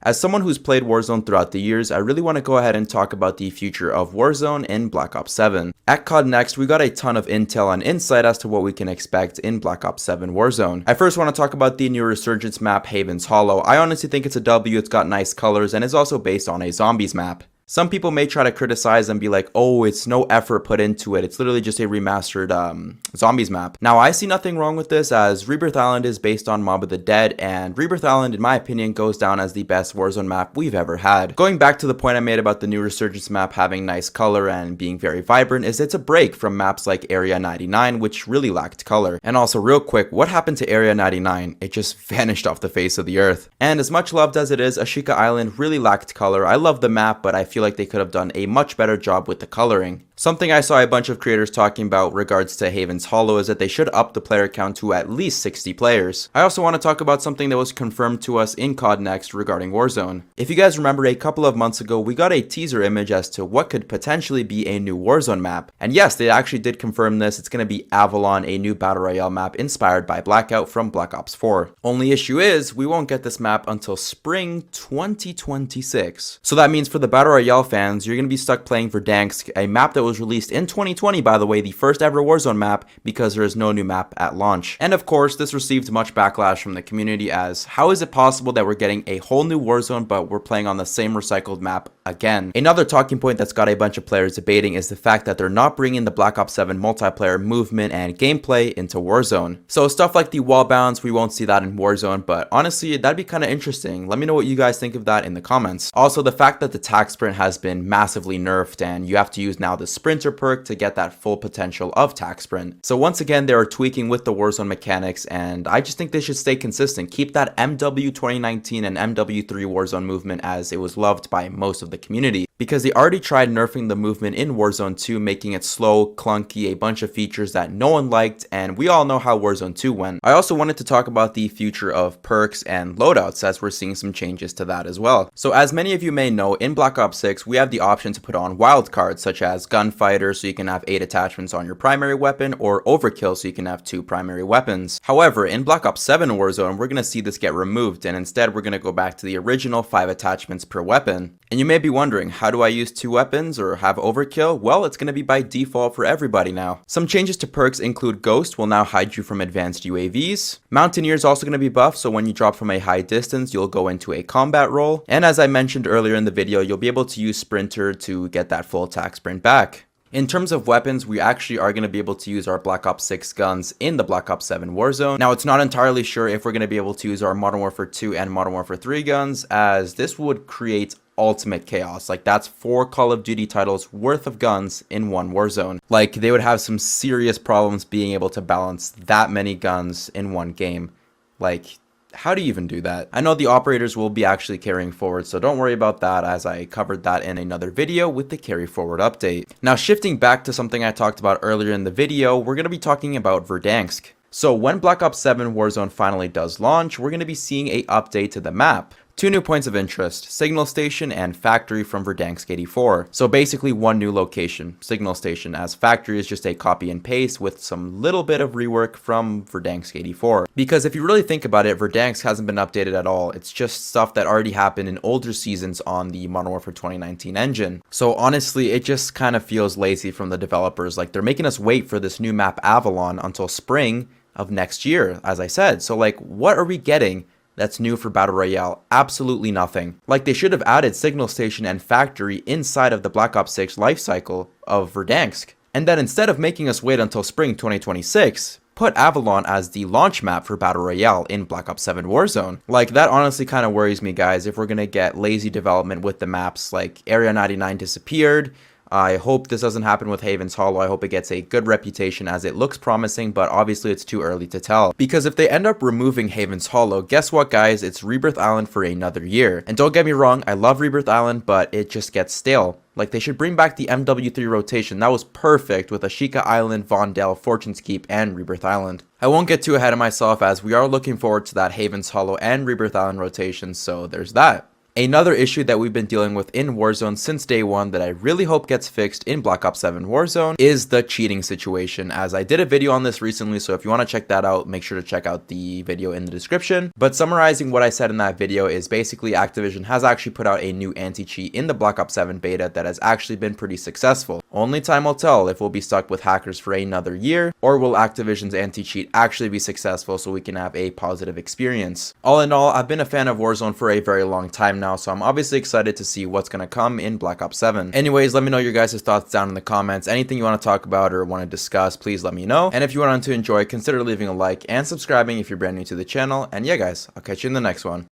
As someone who's played Warzone throughout the years, I really want to go ahead and talk about the future of Warzone in Black Ops 7. At COD Next, we got a ton of intel and insight as to what we can expect in Black Ops 7 Warzone. I first want to talk about the new Resurgence map, Haven's Hollow. I honestly think it's a W, it's got nice colors, and is also based on a zombies map. Some people may try to criticize and be like, oh, it's no effort put into it. It's literally just a remastered zombies map. Now, I see nothing wrong with this, as Rebirth Island is based on Mob of the Dead, and Rebirth Island, in my opinion, goes down as the best Warzone map we've ever had. Going back to the point I made about the new Resurgence map having nice color and being very vibrant, is it's a break from maps like Area 99, which really lacked color. And also, real quick, what happened to Area 99? It just vanished off the face of the earth. And as much loved as it is, Ashika Island really lacked color. I love the map, but I feel like they could have done a much better job with the coloring. Something I saw a bunch of creators talking about regards to Haven's Hollow is that they should up the player count to at least 60 players. I also want to talk about something that was confirmed to us in COD Next regarding Warzone. If you guys remember, a couple of months ago, we got a teaser image as to what could potentially be a new Warzone map. And yes, they actually did confirm this. It's going to be Avalon, a new Battle Royale map inspired by Blackout from Black Ops 4. Only issue is, we won't get this map until spring 2026. So that means for the Battle Royale fans, you're going to be stuck playing Verdansk, a map that was released in 2020, by the way, the first ever Warzone map, because there is no new map at launch. And of course, this received much backlash from the community, as how is it possible that we're getting a whole new Warzone but we're playing on the same recycled map again? Another talking point that's got a bunch of players debating is the fact that they're not bringing the Black Ops 7 multiplayer movement and gameplay into Warzone. So stuff like the wall bounce, we won't see that in Warzone, but honestly, that'd be kind of interesting. Let me know what you guys think of that in the comments. Also, the fact that the tac sprint has been massively nerfed and you have to use now the sprinter perk to get that full potential of tac sprint. So once again, they are tweaking with the Warzone mechanics, and I just think they should stay consistent. Keep that MW 2019 and MW3 Warzone movement as it was loved by most of the community, because they already tried nerfing the movement in Warzone 2, making it slow, clunky, a bunch of features that no one liked, and we all know how Warzone 2 went. I also wanted to talk about the future of perks and loadouts, as we're seeing some changes to that as well. So as many of you may know, in Black Ops 6, we have the option to put on wildcards, such as Gunfighter, so you can have 8 attachments on your primary weapon, or Overkill, so you can have 2 primary weapons. However, in Black Ops 7 Warzone, we're going to see this get removed, and instead we're going to go back to the original 5 attachments per weapon. And you may be wondering, how do I use 2 weapons or have Overkill? Well, it's going to be by default for everybody now. Some changes to perks include Ghost will now hide you from advanced UAVs. Mountaineer is also going to be buffed, so when you drop from a high distance, you'll go into a combat role. And as I mentioned earlier in the video, you'll be able to use Sprinter to get that full tac sprint back. In terms of weapons, we actually are going to be able to use our Black Ops 6 guns in the Black Ops 7 Warzone. Now, it's not entirely sure if we're going to be able to use our Modern Warfare 2 and Modern Warfare 3 guns, as this would create ultimate chaos. Like, that's 4 Call of Duty titles worth of guns in one Warzone. Like, they would have some serious problems being able to balance that many guns in one game. Like, how do you even do that? I know the operators will be actually carrying forward, so don't worry about that, as I covered that in another video with the carry forward update. Now, shifting back to something I talked about earlier in the video, we're going to be talking about Verdansk. So when Black Ops 7 Warzone finally does launch, we're going to be seeing an update to the map. 2 new points of interest, Signal Station and Factory from Verdansk 84. So basically 1 new location, Signal Station, as Factory is just a copy and paste with some little bit of rework from Verdansk 84. Because if you really think about it, Verdansk hasn't been updated at all. It's just stuff that already happened in older seasons on the Modern Warfare 2019 engine. So honestly, it just kind of feels lazy from the developers. Like, they're making us wait for this new map Avalon until spring of next year, as I said. So like, what are we getting that's new for Battle Royale? Absolutely nothing. Like, they should have added Signal Station and Factory inside of the Black Ops 6 lifecycle of Verdansk. And then instead of making us wait until spring 2026, put Avalon as the launch map for Battle Royale in Black Ops 7 Warzone. Like, that honestly kind of worries me, guys, if we're gonna get lazy development with the maps. Like, Area 99 disappeared. I hope this doesn't happen with Haven's Hollow. I hope it gets a good reputation, as it looks promising, but obviously it's too early to tell. Because if they end up removing Haven's Hollow, guess what, guys? It's Rebirth Island for another year. And don't get me wrong, I love Rebirth Island, but it just gets stale. Like, they should bring back the MW3 rotation. That was perfect with Ashika Island, Vondel, Fortune's Keep, and Rebirth Island. I won't get too ahead of myself, as we are looking forward to that Haven's Hollow and Rebirth Island rotation, so there's that. Another issue that we've been dealing with in Warzone since day one that I really hope gets fixed in Black Ops 7 Warzone is the cheating situation, as I did a video on this recently, so if you want to check that out, make sure to check out the video in the description. But summarizing what I said in that video is basically Activision has actually put out a new anti-cheat in the Black Ops 7 beta that has actually been pretty successful. Only time will tell if we'll be stuck with hackers for another year, or will Activision's anti-cheat actually be successful so we can have a positive experience. All in all, I've been a fan of Warzone for a very long time now, so I'm obviously excited to see what's going to come in Black Ops 7. Anyways, let me know your guys' thoughts down in the comments. Anything you want to talk about or want to discuss, please let me know. And if you want to enjoy, consider leaving a like and subscribing if you're brand new to the channel. And yeah guys, I'll catch you in the next one.